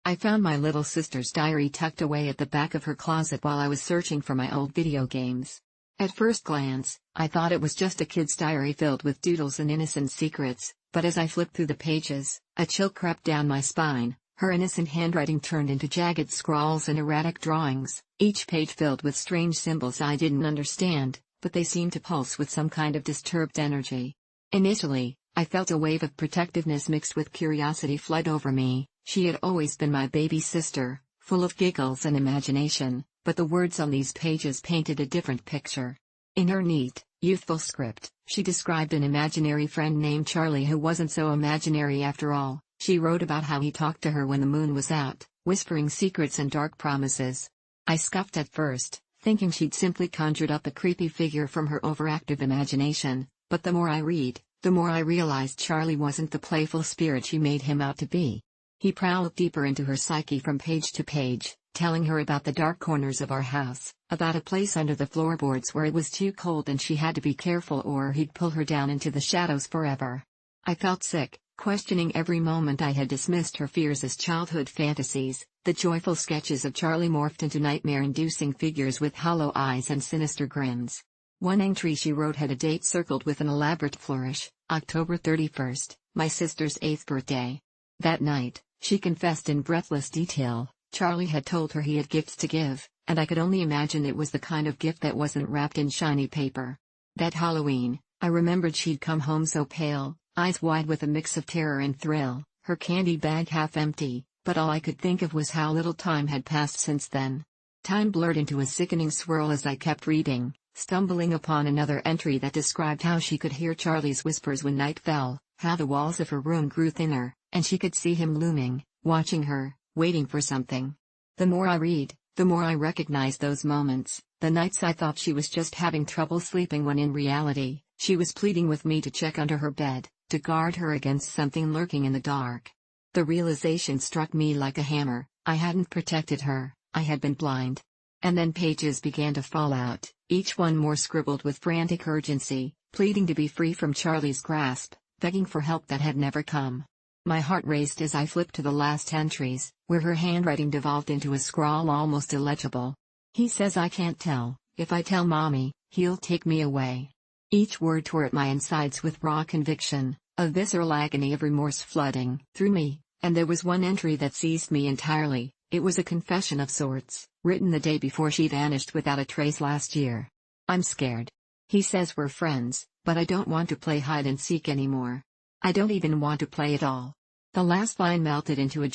I found my little sister's diary tucked away at the back of her closet while I was searching for my old video games. At first glance, I thought it was just a kid's diary filled with doodles and innocent secrets, but as I flipped through the pages, a chill crept down my spine. Her innocent handwriting turned into jagged scrawls and erratic drawings, each page filled with strange symbols I didn't understand, but they seemed to pulse with some kind of disturbed energy. Initially, I felt a wave of protectiveness mixed with curiosity flood over me. She had always been my baby sister, full of giggles and imagination, but the words on these pages painted a different picture. In her neat, youthful script, she described an imaginary friend named Charlie who wasn't so imaginary after all. She wrote about how he talked to her when the moon was out, whispering secrets and dark promises. I scoffed at first, thinking she'd simply conjured up a creepy figure from her overactive imagination, but the more I read, the more I realized Charlie wasn't the playful spirit she made him out to be. He prowled deeper into her psyche from page to page, telling her about the dark corners of our house, about a place under the floorboards where it was too cold and she had to be careful or he'd pull her down into the shadows forever. I felt sick, questioning every moment I had dismissed her fears as childhood fantasies. The joyful sketches of Charlie morphed into nightmare-inducing figures with hollow eyes and sinister grins. One entry she wrote had a date circled with an elaborate flourish, October 31st, my sister's 8th birthday. That night, she confessed in breathless detail, Charlie had told her he had gifts to give, and I could only imagine it was the kind of gift that wasn't wrapped in shiny paper. That Halloween, I remembered she'd come home so pale, eyes wide with a mix of terror and thrill, her candy bag half empty, but all I could think of was how little time had passed since then. Time blurred into a sickening swirl as I kept reading, stumbling upon another entry that described how she could hear Charlie's whispers when night fell, how the walls of her room grew thinner, and she could see him looming, watching her, waiting for something. The more I read, the more I recognize those moments, the nights I thought she was just having trouble sleeping when in reality, she was pleading with me to check under her bed, to guard her against something lurking in the dark. The realization struck me like a hammer, I hadn't protected her, I had been blind. And then pages began to fall out, each one more scribbled with frantic urgency, pleading to be free from Charlie's grasp, begging for help that had never come. My heart raced as I flipped to the last entries, where her handwriting devolved into a scrawl almost illegible. He says I can't tell, if I tell Mommy, he'll take me away. Each word tore at my insides with raw conviction, a visceral agony of remorse flooding through me, and there was one entry that seized me entirely. It was a confession of sorts, written the day before she vanished without a trace last year. I'm scared. He says we're friends, but I don't want to play hide and seek anymore. I don't even want to play at all. The last line melted into a